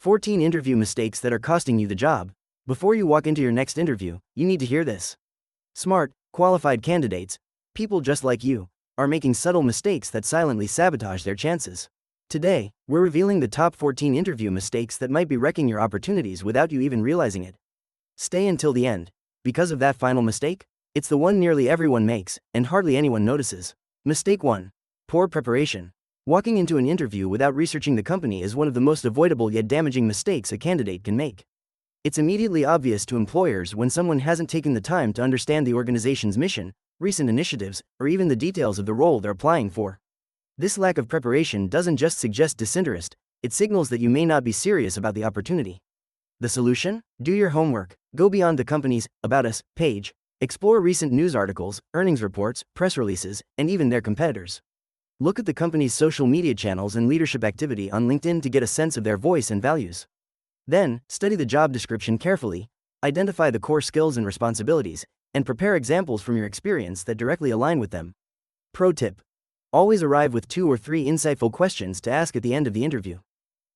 14 interview mistakes that are costing you the job. Before you walk into your next interview, you need to hear this. Smart, qualified candidates, people just like you, are making subtle mistakes that silently sabotage their chances. Today, we're revealing the top 14 interview mistakes that might be wrecking your opportunities without you even realizing it. Stay until the end, because of that final mistake, it's the one nearly everyone makes, and hardly anyone notices. Mistake 1. Poor preparation. Walking into an interview without researching the company is one of the most avoidable yet damaging mistakes a candidate can make. It's immediately obvious to employers when someone hasn't taken the time to understand the organization's mission, recent initiatives, or even the details of the role they're applying for. This lack of preparation doesn't just suggest disinterest, it signals that you may not be serious about the opportunity. The solution? Do your homework, go beyond the company's About Us page, explore recent news articles, earnings reports, press releases, and even their competitors. Look at the company's social media channels and leadership activity on LinkedIn to get a sense of their voice and values. Then, study the job description carefully, identify the core skills and responsibilities, and prepare examples from your experience that directly align with them. Pro tip: always arrive with 2 or 3 insightful questions to ask at the end of the interview.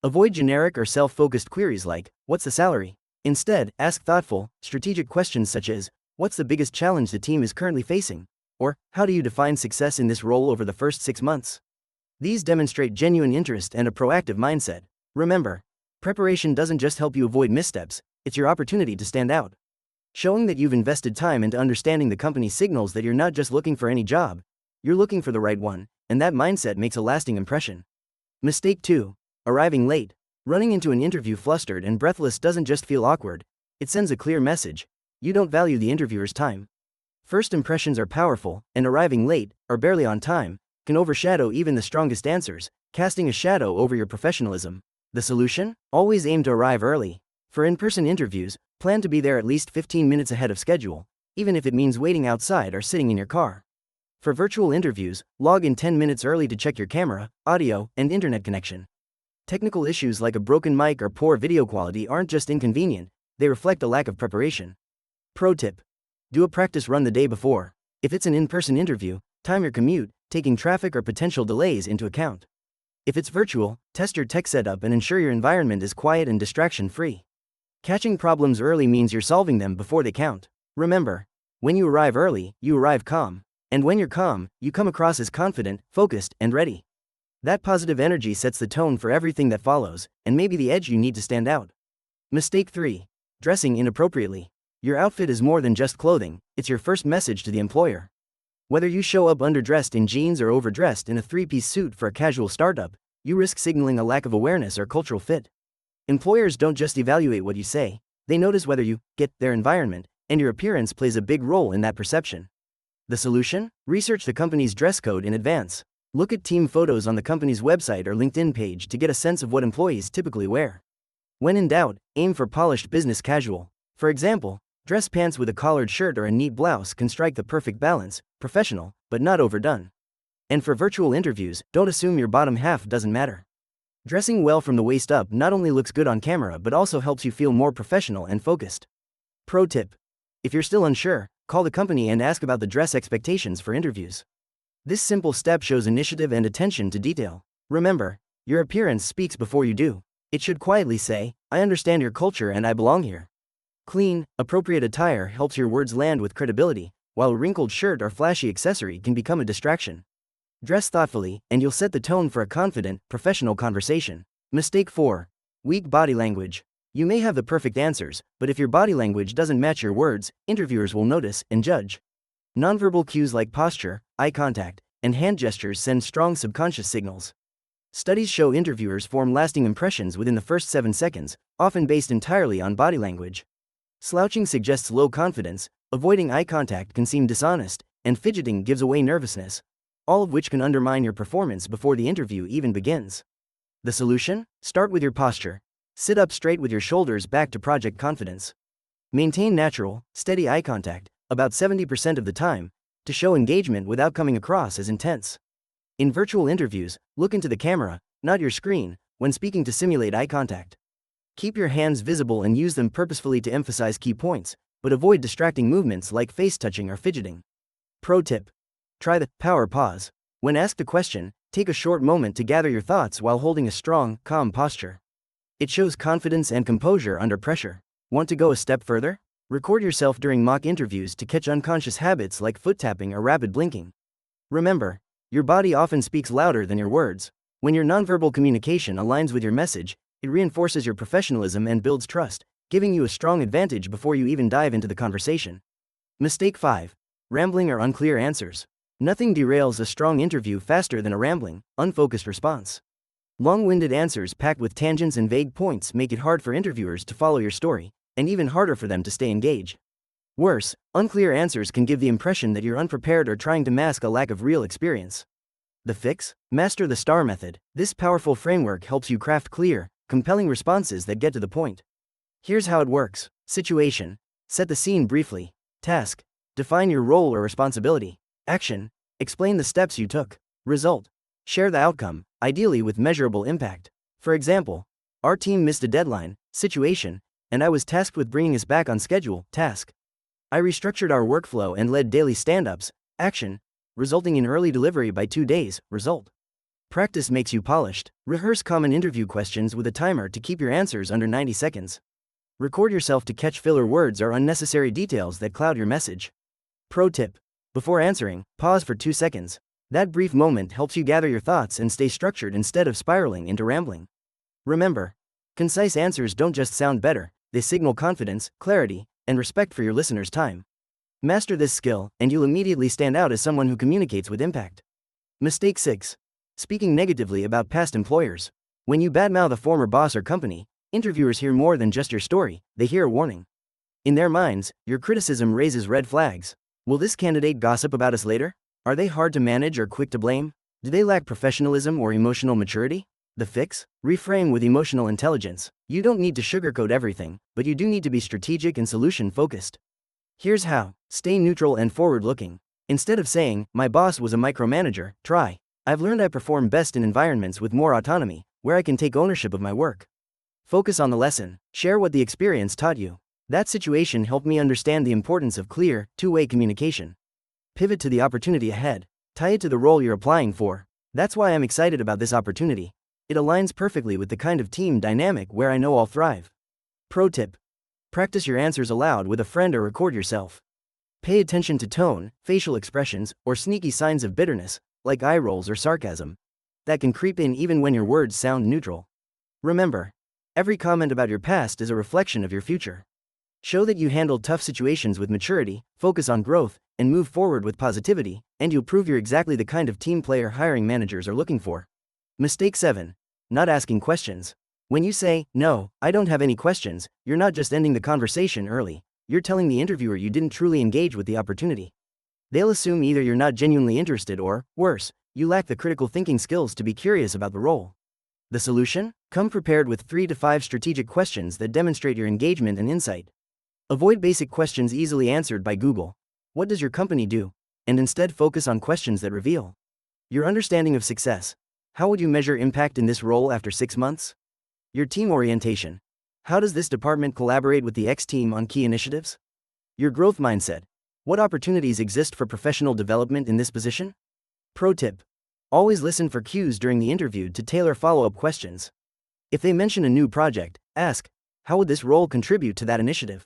Avoid generic or self-focused queries like, "What's the salary?" Instead, ask thoughtful, strategic questions such as, "What's the biggest challenge the team is currently facing?" Or, "How do you define success in this role over the first 6 months?" These demonstrate genuine interest and a proactive mindset. Remember, preparation doesn't just help you avoid missteps, it's your opportunity to stand out. Showing that you've invested time into understanding the company signals that you're not just looking for any job, you're looking for the right one, and that mindset makes a lasting impression. Mistake 2. Arriving late. Running into an interview flustered and breathless doesn't just feel awkward, it sends a clear message: you don't value the interviewer's time. First impressions are powerful, and arriving late, or barely on time, can overshadow even the strongest answers, casting a shadow over your professionalism. The solution? Always aim to arrive early. For in-person interviews, plan to be there at least 15 minutes ahead of schedule, even if it means waiting outside or sitting in your car. For virtual interviews, log in 10 minutes early to check your camera, audio, and internet connection. Technical issues like a broken mic or poor video quality aren't just inconvenient, they reflect a lack of preparation. Pro tip: do a practice run the day before. If it's an in-person interview, time your commute, taking traffic or potential delays into account. If it's virtual, test your tech setup and ensure your environment is quiet and distraction-free. Catching problems early means you're solving them before they count. Remember, when you arrive early, you arrive calm. And when you're calm, you come across as confident, focused, and ready. That positive energy sets the tone for everything that follows, and may be the edge you need to stand out. Mistake 3. Dressing inappropriately. Your outfit is more than just clothing, it's your first message to the employer. Whether you show up underdressed in jeans or overdressed in a 3-piece suit for a casual startup, you risk signaling a lack of awareness or cultural fit. Employers don't just evaluate what you say, they notice whether you get their environment, and your appearance plays a big role in that perception. The solution? Research the company's dress code in advance. Look at team photos on the company's website or LinkedIn page to get a sense of what employees typically wear. When in doubt, aim for polished business casual. For example, dress pants with a collared shirt or a neat blouse can strike the perfect balance, professional, but not overdone. And for virtual interviews, don't assume your bottom half doesn't matter. Dressing well from the waist up not only looks good on camera but also helps you feel more professional and focused. Pro tip: if you're still unsure, call the company and ask about the dress expectations for interviews. This simple step shows initiative and attention to detail. Remember, your appearance speaks before you do. It should quietly say, "I understand your culture and I belong here." Clean, appropriate attire helps your words land with credibility, while a wrinkled shirt or flashy accessory can become a distraction. Dress thoughtfully, and you'll set the tone for a confident, professional conversation. Mistake 4. Weak body language. You may have the perfect answers, but if your body language doesn't match your words, interviewers will notice and judge. Nonverbal cues like posture, eye contact, and hand gestures send strong subconscious signals. Studies show interviewers form lasting impressions within the first 7 seconds, often based entirely on body language. Slouching suggests low confidence, avoiding eye contact can seem dishonest, and fidgeting gives away nervousness, all of which can undermine your performance before the interview even begins. The solution? Start with your posture. Sit up straight with your shoulders back to project confidence. Maintain natural, steady eye contact, about 70% of the time, to show engagement without coming across as intense. In virtual interviews, look into the camera, not your screen, when speaking to simulate eye contact. Keep your hands visible and use them purposefully to emphasize key points, but avoid distracting movements like face touching or fidgeting. Pro tip: try the power pause. When asked a question, take a short moment to gather your thoughts while holding a strong, calm posture. It shows confidence and composure under pressure. Want to go a step further? Record yourself during mock interviews to catch unconscious habits like foot tapping or rapid blinking. Remember, your body often speaks louder than your words. When your nonverbal communication aligns with your message, it reinforces your professionalism and builds trust, giving you a strong advantage before you even dive into the conversation. Mistake 5. Rambling or unclear answers. Nothing derails a strong interview faster than a rambling, unfocused response. Long-winded answers packed with tangents and vague points make it hard for interviewers to follow your story, and even harder for them to stay engaged. Worse, unclear answers can give the impression that you're unprepared or trying to mask a lack of real experience. The fix? Master the STAR method. This powerful framework helps you craft clear, compelling responses that get to the point. Here's how it works. Situation. Set the scene briefly. Task. Define your role or responsibility. Action. Explain the steps you took. Result. Share the outcome, ideally with measurable impact. For example, our team missed a deadline. Situation, and I was tasked with bringing us back on schedule. Task. I restructured our workflow and led daily stand-ups. Action, resulting in early delivery by 2 days. Result. Practice makes you polished. Rehearse common interview questions with a timer to keep your answers under 90 seconds. Record yourself to catch filler words or unnecessary details that cloud your message. Pro tip. Before answering, pause for 2 seconds. That brief moment helps you gather your thoughts and stay structured instead of spiraling into rambling. Remember, concise answers don't just sound better, they signal confidence, clarity, and respect for your listener's time. Master this skill, and you'll immediately stand out as someone who communicates with impact. Mistake 6. Speaking negatively about past employers. When you badmouth a former boss or company, interviewers hear more than just your story, they hear a warning. In their minds, your criticism raises red flags. Will this candidate gossip about us later? Are they hard to manage or quick to blame? Do they lack professionalism or emotional maturity? The fix? Reframe with emotional intelligence. You don't need to sugarcoat everything, but you do need to be strategic and solution-focused. Here's how. Stay neutral and forward-looking. Instead of saying, "My boss was a micromanager," try, "I've learned I perform best in environments with more autonomy, where I can take ownership of my work." Focus on the lesson. Share what the experience taught you. That situation helped me understand the importance of clear, two-way communication. Pivot to the opportunity ahead. Tie it to the role you're applying for. That's why I'm excited about this opportunity. It aligns perfectly with the kind of team dynamic where I know I'll thrive. Pro tip. Practice your answers aloud with a friend or record yourself. Pay attention to tone, facial expressions, or sneaky signs of bitterness, like eye rolls or sarcasm, that can creep in even when your words sound neutral. Remember, every comment about your past is a reflection of your future. Show that you handled tough situations with maturity, focus on growth, and move forward with positivity, and you'll prove you're exactly the kind of team player hiring managers are looking for. Mistake 7. Not asking questions. When you say, "No, I don't have any questions," you're not just ending the conversation early, you're telling the interviewer you didn't truly engage with the opportunity. They'll assume either you're not genuinely interested or, worse, you lack the critical thinking skills to be curious about the role. The solution? Come prepared with 3 to 5 strategic questions that demonstrate your engagement and insight. Avoid basic questions easily answered by Google. What does your company do? And instead focus on questions that reveal your understanding of success. How would you measure impact in this role after 6 months? Your team orientation. How does this department collaborate with the X team on key initiatives? Your growth mindset. What opportunities exist for professional development in this position? Pro tip. Always listen for cues during the interview to tailor follow-up questions. If they mention a new project, ask, "How would this role contribute to that initiative?"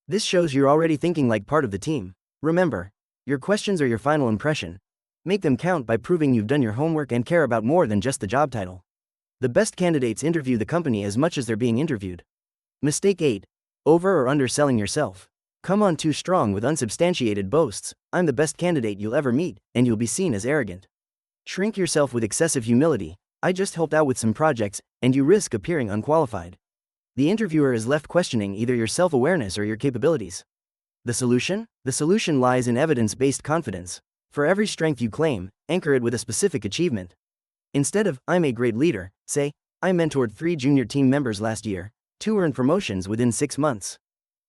This shows you're already thinking like part of the team. Remember, your questions are your final impression. Make them count by proving you've done your homework and care about more than just the job title. The best candidates interview the company as much as they're being interviewed. Mistake 8. Over or underselling yourself. Come on too strong with unsubstantiated boasts. "I'm the best candidate you'll ever meet," and you'll be seen as arrogant. Shrink yourself with excessive humility. "I just helped out with some projects," and you risk appearing unqualified. The interviewer is left questioning either your self-awareness or your capabilities. The solution? The solution lies in evidence-based confidence. For every strength you claim, anchor it with a specific achievement. Instead of, "I'm a great leader," say, "I mentored 3 junior team members last year, 2 earned promotions within 6 months."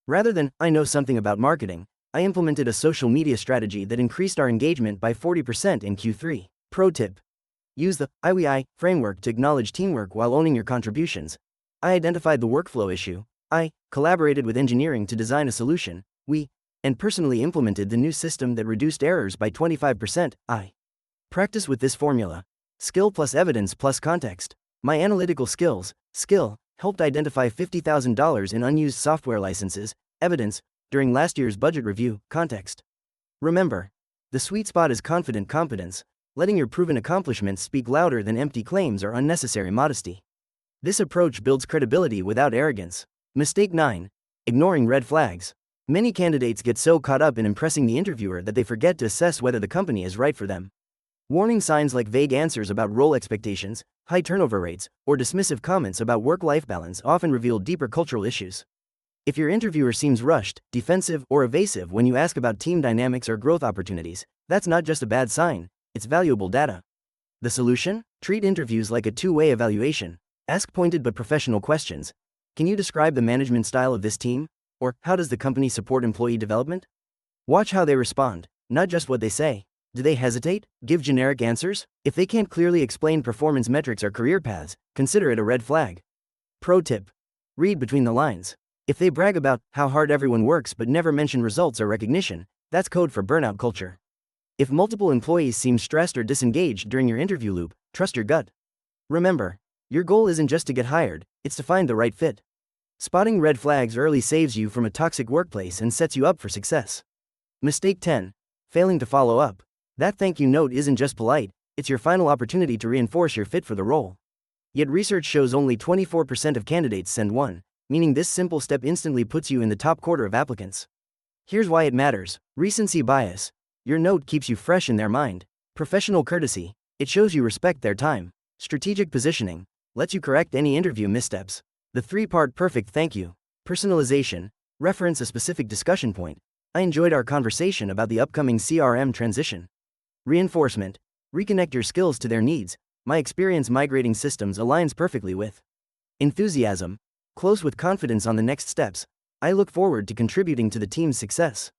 Rather than, "I know something about marketing, I implemented a social media strategy that increased our engagement by 40% in Q3. Pro tip. Use the I framework to acknowledge teamwork while owning your contributions. I identified the workflow issue. I collaborated with engineering to design a solution. We and personally implemented the new system that reduced errors by 25%. I practice with this formula. Skill plus evidence plus context. My analytical skills, skill, helped identify $50,000 in unused software licenses, evidence, during last year's budget review, context. Remember, the sweet spot is confident competence, letting your proven accomplishments speak louder than empty claims or unnecessary modesty. This approach builds credibility without arrogance. Mistake 9. Ignoring red flags. Many candidates get so caught up in impressing the interviewer that they forget to assess whether the company is right for them. Warning signs like vague answers about role expectations, high turnover rates, or dismissive comments about work-life balance often reveal deeper cultural issues. If your interviewer seems rushed, defensive, or evasive when you ask about team dynamics or growth opportunities, that's not just a bad sign, it's valuable data. The solution? Treat interviews like a two-way evaluation. Ask pointed but professional questions. Can you describe the management style of this team? Or, how does the company support employee development? Watch how they respond, not just what they say. Do they hesitate? Give generic answers? If they can't clearly explain performance metrics or career paths, consider it a red flag. Pro tip. Read between the lines. If they brag about how hard everyone works but never mention results or recognition, that's code for burnout culture. If multiple employees seem stressed or disengaged during your interview loop, trust your gut. Remember, your goal isn't just to get hired, it's to find the right fit. Spotting red flags early saves you from a toxic workplace and sets you up for success. Mistake 10. Failing to follow up. That thank you note isn't just polite, it's your final opportunity to reinforce your fit for the role. Yet research shows only 24% of candidates send one, meaning this simple step instantly puts you in the top quarter of applicants. Here's why it matters. Recency bias. Your note keeps you fresh in their mind. Professional courtesy. It shows you respect their time. Strategic positioning. Lets you correct any interview missteps. The three-part perfect thank you. Personalization. Reference a specific discussion point. I enjoyed our conversation about the upcoming CRM transition. Reinforcement. Reconnect your skills to their needs. My experience migrating systems aligns perfectly with. Enthusiasm. Close with confidence on the next steps. I look forward to contributing to the team's success.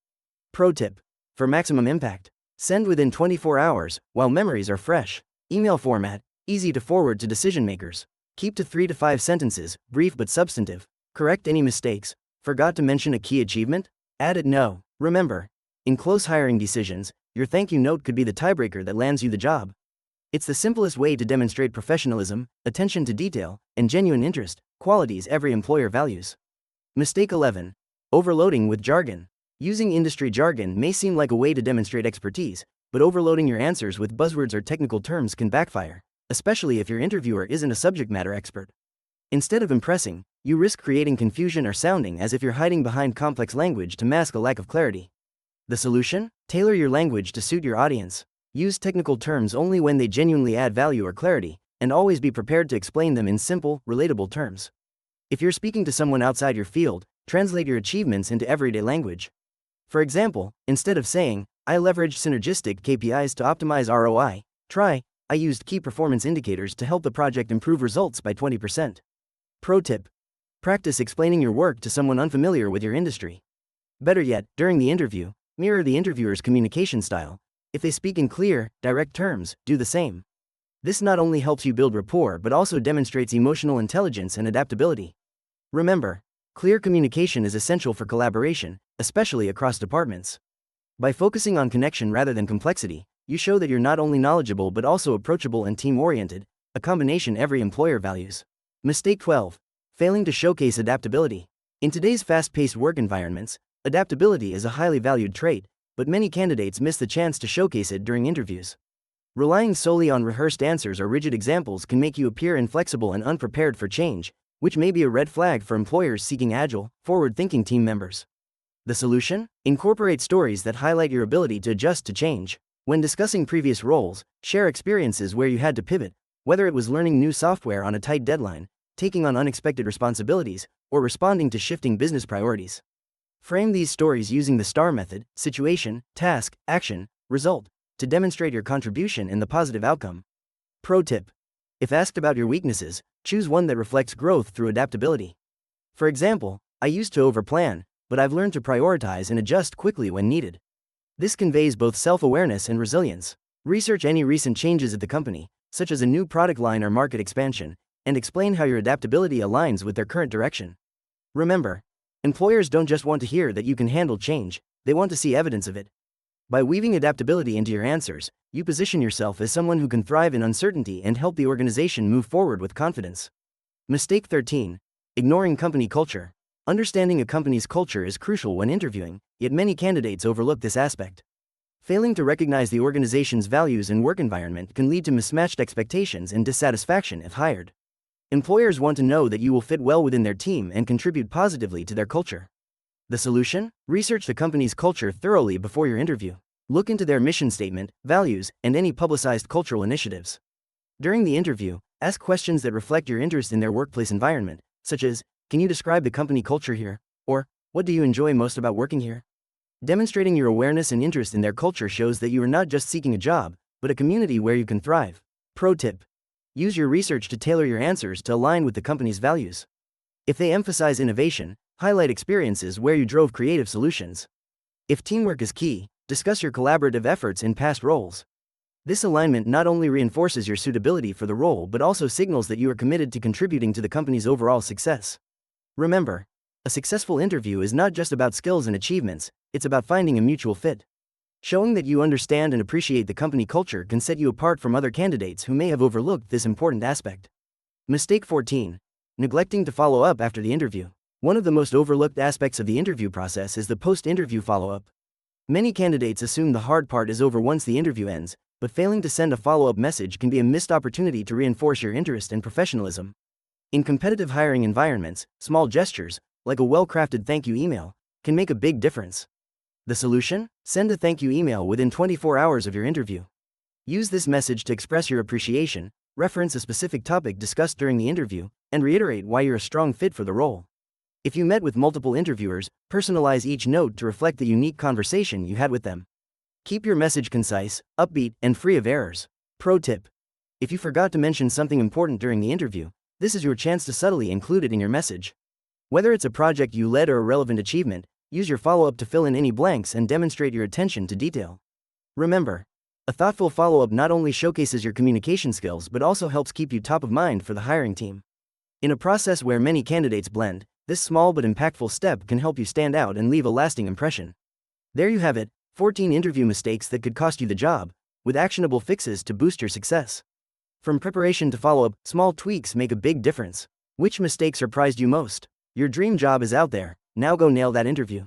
Pro tip. For maximum impact, send within 24 hours, while memories are fresh. Email format, easy to forward to decision makers. Keep to 3 to 5 sentences, brief but substantive. Correct any mistakes. Forgot to mention a key achievement? Add it no. Remember, in close hiring decisions, your thank you note could be the tiebreaker that lands you the job. It's the simplest way to demonstrate professionalism, attention to detail, and genuine interest, qualities every employer values. Mistake 11. Overloading with jargon. Using industry jargon may seem like a way to demonstrate expertise, but overloading your answers with buzzwords or technical terms can backfire, especially if your interviewer isn't a subject matter expert. Instead of impressing, you risk creating confusion or sounding as if you're hiding behind complex language to mask a lack of clarity. The solution? Tailor your language to suit your audience. Use technical terms only when they genuinely add value or clarity, and always be prepared to explain them in simple, relatable terms. If you're speaking to someone outside your field, translate your achievements into everyday language. For example, instead of saying, I leveraged synergistic KPIs to optimize ROI, try, I used key performance indicators to help the project improve results by 20%. Pro tip. Practice explaining your work to someone unfamiliar with your industry. Better yet, during the interview, mirror the interviewer's communication style. If they speak in clear, direct terms, do the same. This not only helps you build rapport but also demonstrates emotional intelligence and adaptability. Remember, clear communication is essential for collaboration, especially across departments. By focusing on connection rather than complexity, you show that you're not only knowledgeable but also approachable and team-oriented, a combination every employer values. Mistake 12. Failing to showcase adaptability. In today's fast-paced work environments, adaptability is a highly valued trait, but many candidates miss the chance to showcase it during interviews. Relying solely on rehearsed answers or rigid examples can make you appear inflexible and unprepared for change, which may be a red flag for employers seeking agile, forward-thinking team members. The solution? Incorporate stories that highlight your ability to adjust to change. When discussing previous roles, share experiences where you had to pivot, whether it was learning new software on a tight deadline, taking on unexpected responsibilities, or responding to shifting business priorities. Frame these stories using the STAR method: situation, task, action, result, to demonstrate your contribution and the positive outcome. Pro tip. If asked about your weaknesses, choose one that reflects growth through adaptability. For example, I used to overplan, but I've learned to prioritize and adjust quickly when needed. This conveys both self-awareness and resilience. Research any recent changes at the company, such as a new product line or market expansion, and explain how your adaptability aligns with their current direction. Remember, employers don't just want to hear that you can handle change, they want to see evidence of it. By weaving adaptability into your answers, you position yourself as someone who can thrive in uncertainty and help the organization move forward with confidence. Mistake 13. Ignoring company culture. Understanding a company's culture is crucial when interviewing, yet many candidates overlook this aspect. Failing to recognize the organization's values and work environment can lead to mismatched expectations and dissatisfaction if hired. Employers want to know that you will fit well within their team and contribute positively to their culture. The solution? Research the company's culture thoroughly before your interview. Look into their mission statement, values, and any publicized cultural initiatives. During the interview, ask questions that reflect your interest in their workplace environment, such as, "Can you describe the company culture here?" Or, "What do you enjoy most about working here?" Demonstrating your awareness and interest in their culture shows that you are not just seeking a job, but a community where you can thrive. Pro tip: use your research to tailor your answers to align with the company's values. If they emphasize innovation, highlight experiences where you drove creative solutions. If teamwork is key, discuss your collaborative efforts in past roles. This alignment not only reinforces your suitability for the role but also signals that you are committed to contributing to the company's overall success. Remember, a successful interview is not just about skills and achievements, it's about finding a mutual fit. Showing that you understand and appreciate the company culture can set you apart from other candidates who may have overlooked this important aspect. Mistake 14. Neglecting to follow up after the interview. One of the most overlooked aspects of the interview process is the post-interview follow-up. Many candidates assume the hard part is over once the interview ends, but failing to send a follow-up message can be a missed opportunity to reinforce your interest and professionalism. In competitive hiring environments, small gestures, like a well-crafted thank you email, can make a big difference. The solution? Send a thank you email within 24 hours of your interview. Use this message to express your appreciation, reference a specific topic discussed during the interview, and reiterate why you're a strong fit for the role. If you met with multiple interviewers, personalize each note to reflect the unique conversation you had with them. Keep your message concise, upbeat, and free of errors. Pro tip: if you forgot to mention something important during the interview, this is your chance to subtly include it in your message. Whether it's a project you led or a relevant achievement, use your follow-up to fill in any blanks and demonstrate your attention to detail. Remember, a thoughtful follow-up not only showcases your communication skills but also helps keep you top of mind for the hiring team. In a process where many candidates blend, this small but impactful step can help you stand out and leave a lasting impression. There you have it, 14 interview mistakes that could cost you the job, with actionable fixes to boost your success. From preparation to follow-up, small tweaks make a big difference. Which mistake surprised you most? Your dream job is out there, now go nail that interview.